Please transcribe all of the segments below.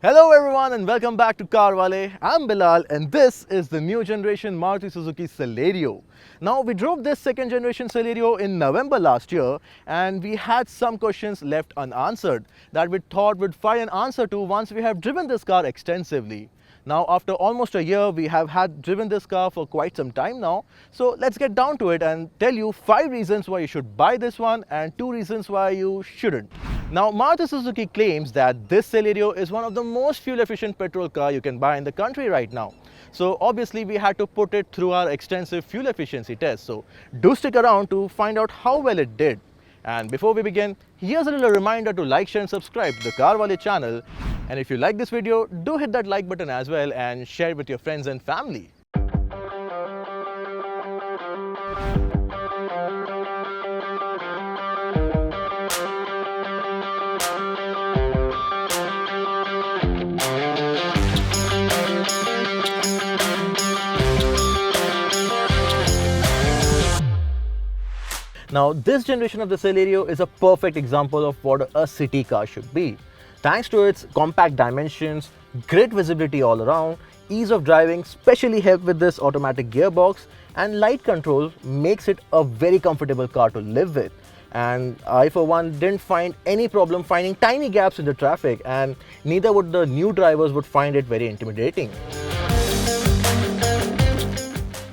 Hello everyone and welcome back to CarWale. I'm Bilal and this is the new generation Maruti Suzuki Celerio. Now we drove this second generation Celerio in November last year and we had some questions left unanswered that we thought we'd find an answer to once we have driven this car extensively. Now after almost a year we have had driven this car for quite some time now. So let's get down to it and tell you 5 reasons why you should buy this one and 2 reasons why you shouldn't. Now, Maruti Suzuki claims that this Celerio is one of the most fuel-efficient petrol car you can buy in the country right now. So obviously, we had to put it through our extensive fuel efficiency test. So do stick around to find out how well it did. And before we begin, here's a little reminder to like, share and subscribe to the CarWale channel. And if you like this video, do hit that like button as well and share it with your friends and family. Now, this generation of the Celerio is a perfect example of what a city car should be. Thanks to its compact dimensions, great visibility all around, ease of driving, especially helped with this automatic gearbox, and light control makes it a very comfortable car to live with. And I for one didn't find any problem finding tiny gaps in the traffic, and neither would the new drivers would find it very intimidating.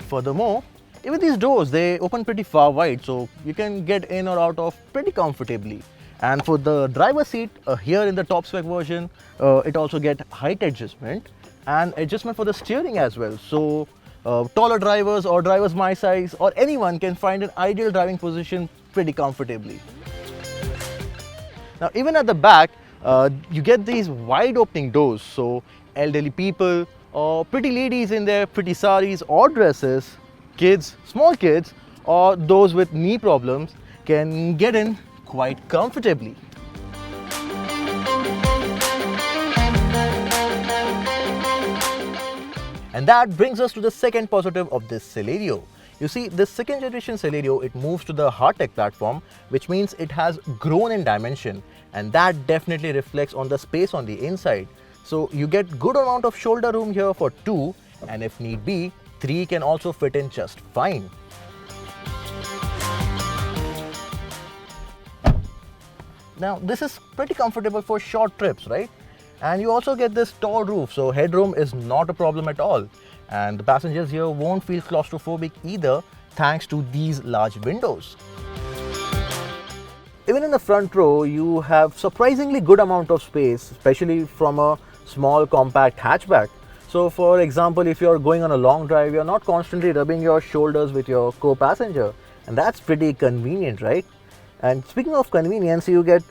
Furthermore, even these doors, they open pretty far wide, so you can get in or out of pretty comfortably. And for the driver's seat, here in the top spec version, it also gets height adjustment and adjustment for the steering as well. So taller drivers or drivers my size or anyone can find an ideal driving position pretty comfortably. Now even at the back, you get these wide opening doors, so elderly people or pretty ladies in their pretty saris or dresses, kids, small kids, or those with knee problems can get in quite comfortably. And that brings us to the second positive of this Celerio. You see, this second generation Celerio, it moves to the hardtech platform, which means it has grown in dimension, and that definitely reflects on the space on the inside. So you get good amount of shoulder room here for 2, and if need be, 3 can also fit in just fine. Now this is pretty comfortable for short trips, right? And you also get this tall roof, so headroom is not a problem at all. And the passengers here won't feel claustrophobic either, thanks to these large windows. Even in the front row, you have surprisingly good amount of space, especially from a small compact hatchback. So for example, if you're going on a long drive, you're not constantly rubbing your shoulders with your co-passenger, and that's pretty convenient, right? And speaking of convenience, you get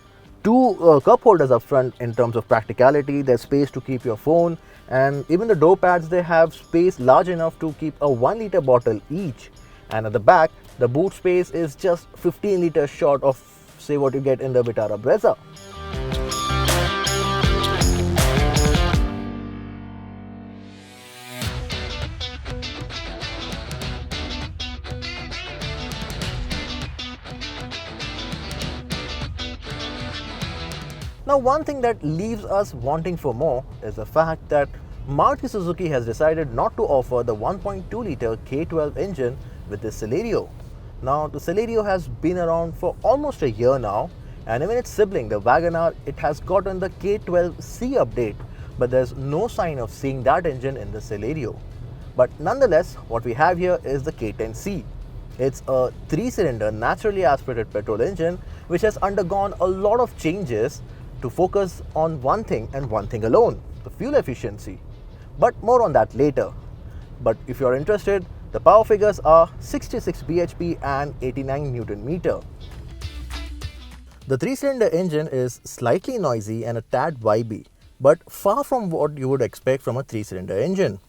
2 cup holders up front in terms of practicality. There's space to keep your phone, and even the door pads, they have space large enough to keep a 1-liter bottle each. And at the back, the boot space is just 15 liters short of say what you get in the Vitara Brezza. Now one thing that leaves us wanting for more is the fact that Maruti Suzuki has decided not to offer the 1.2 litre K12 engine with this Celerio. Now the Celerio has been around for almost a year now, and even its sibling, the WagonR, it has gotten the K12C update, but there's no sign of seeing that engine in the Celerio. But nonetheless, what we have here is the K10C. It's a 3-cylinder naturally aspirated petrol engine which has undergone a lot of changes to focus on one thing and one thing alone, the fuel efficiency. But more on that later. But if you're interested, the power figures are 66 bhp and 89 Newton meter. The 3-cylinder engine is slightly noisy and a tad vibey, but far from what you would expect from a 3-cylinder engine.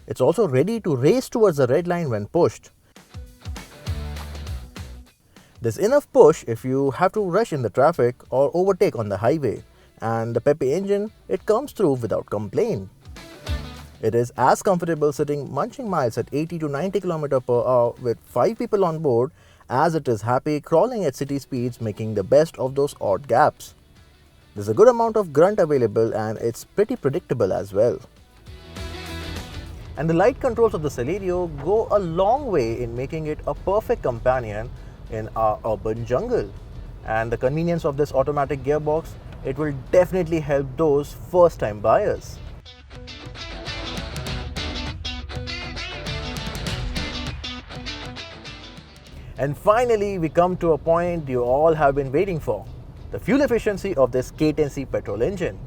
It's also ready to race towards the red line when pushed. There's enough push if you have to rush in the traffic or overtake on the highway, and the peppy engine, it comes through without complaint. It is as comfortable sitting munching miles at 80 to 90 km per hour with 5 people on board as it is happy crawling at city speeds, making the best of those odd gaps. There's a good amount of grunt available and it's pretty predictable as well. And the light controls of the Celerio go a long way in making it a perfect companion in our urban jungle. And the convenience of this automatic gearbox, it will definitely help those first-time buyers. And finally, we come to a point you all have been waiting for, the fuel efficiency of this K10C petrol engine.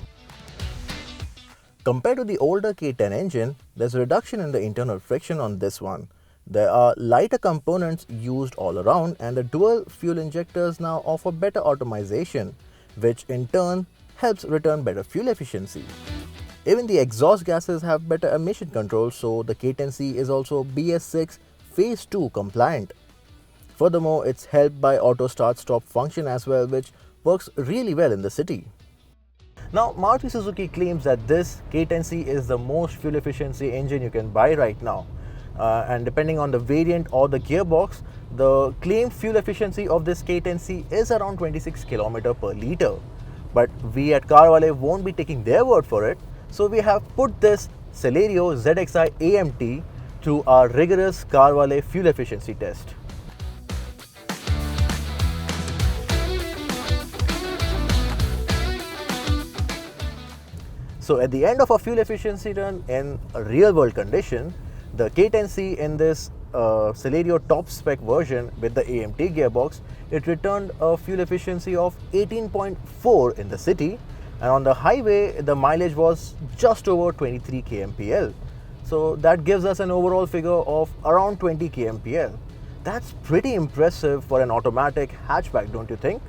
Compared to the older K10 engine, there's a reduction in the internal friction on this one. There are lighter components used all around, and the dual fuel injectors now offer better automation, which in turn helps return better fuel efficiency. Even the exhaust gases have better emission control, so the K10C is also BS6 Phase 2 compliant. Furthermore, it's helped by auto start-stop function as well, which works really well in the city. Now, Maruti Suzuki claims that this K10C is the most fuel efficiency engine you can buy right now. And depending on the variant or the gearbox, the claimed fuel efficiency of this K10C is around 26 km per liter. But we at CarWale won't be taking their word for it, so we have put this Celerio ZXi AMT through our rigorous CarWale fuel efficiency test. So at the end of a fuel efficiency run in a real world condition, the K10C in this Celerio top spec version with the AMT gearbox, it returned a fuel efficiency of 18.4 in the city, and on the highway the mileage was just over 23 kmpl. So that gives us an overall figure of around 20 kmpl. That's pretty impressive for an automatic hatchback, don't you think?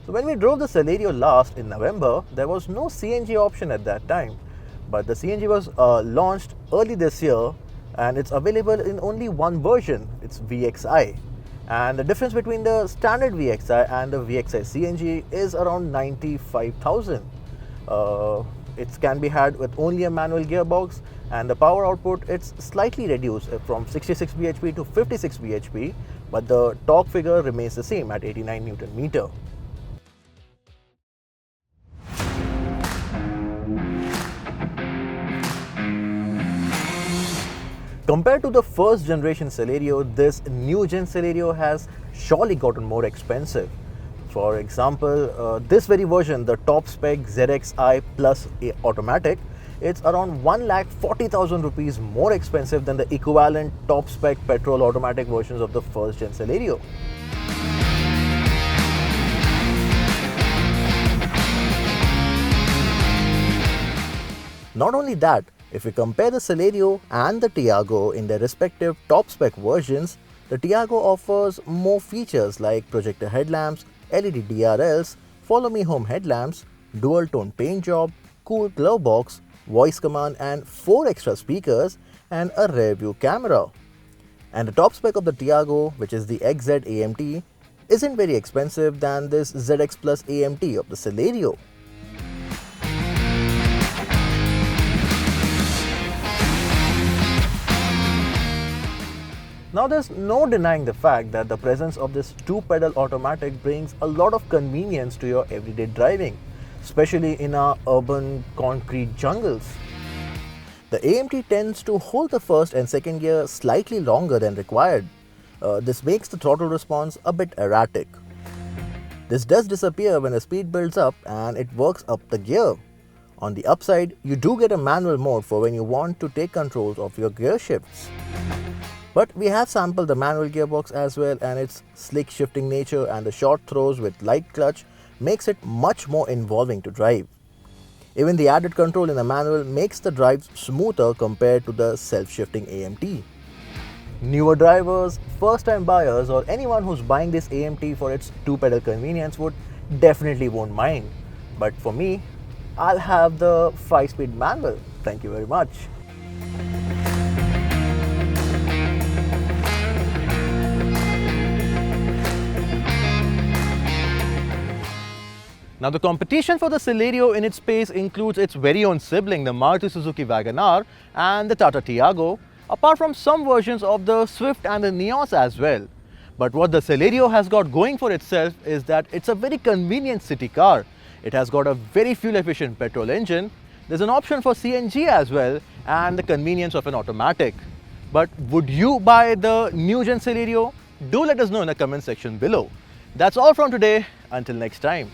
So when we drove the Celerio last in November, there was no CNG option at that time. But the CNG was launched early this year, and it's available in only one version, it's VXI. And the difference between the standard VXI and the VXI CNG is around 95,000. It can be had with only a manual gearbox, and the power output, it's slightly reduced from 66 bhp to 56 bhp, but the torque figure remains the same at 89 Newton meter. Compared to the first generation Celerio, this new gen Celerio has surely gotten more expensive. For example, this very version, the top spec ZXi Plus automatic, it's around 1,40,000 rupees more expensive than the equivalent top spec petrol automatic versions of the first gen Celerio. Not only that, if we compare the Celerio and the Tiago in their respective top spec versions, the Tiago offers more features like projector headlamps, LED DRLs, follow me home headlamps, dual tone paint job, cool glove box, voice command and 4 extra speakers and a rear view camera. And the top spec of the Tiago, which is the XZ AMT, isn't very expensive than this ZX Plus AMT of the Celerio. Now there's no denying the fact that the presence of this 2-pedal automatic brings a lot of convenience to your everyday driving, especially in our urban concrete jungles. The AMT tends to hold the first and second gear slightly longer than required. This makes the throttle response a bit erratic. This does disappear when the speed builds up and it works up the gear. On the upside, you do get a manual mode for when you want to take control of your gear shifts. But we have sampled the manual gearbox as well, and its slick shifting nature and the short throws with light clutch makes it much more involving to drive. Even the added control in the manual makes the drive smoother compared to the self-shifting AMT. Newer drivers, first-time buyers or anyone who's buying this AMT for its 2-pedal convenience would definitely won't mind. But for me, I'll have the 5-speed manual. Thank you very much. Now the competition for the Celerio in its space includes its very own sibling, the Maruti Suzuki WagonR and the Tata Tiago, apart from some versions of the Swift and the Nios as well. But what the Celerio has got going for itself is that it's a very convenient city car. It has got a very fuel efficient petrol engine. There's an option for CNG as well, and the convenience of an automatic. But would you buy the new gen Celerio? Do let us know in the comment section below. That's all from today. Until next time.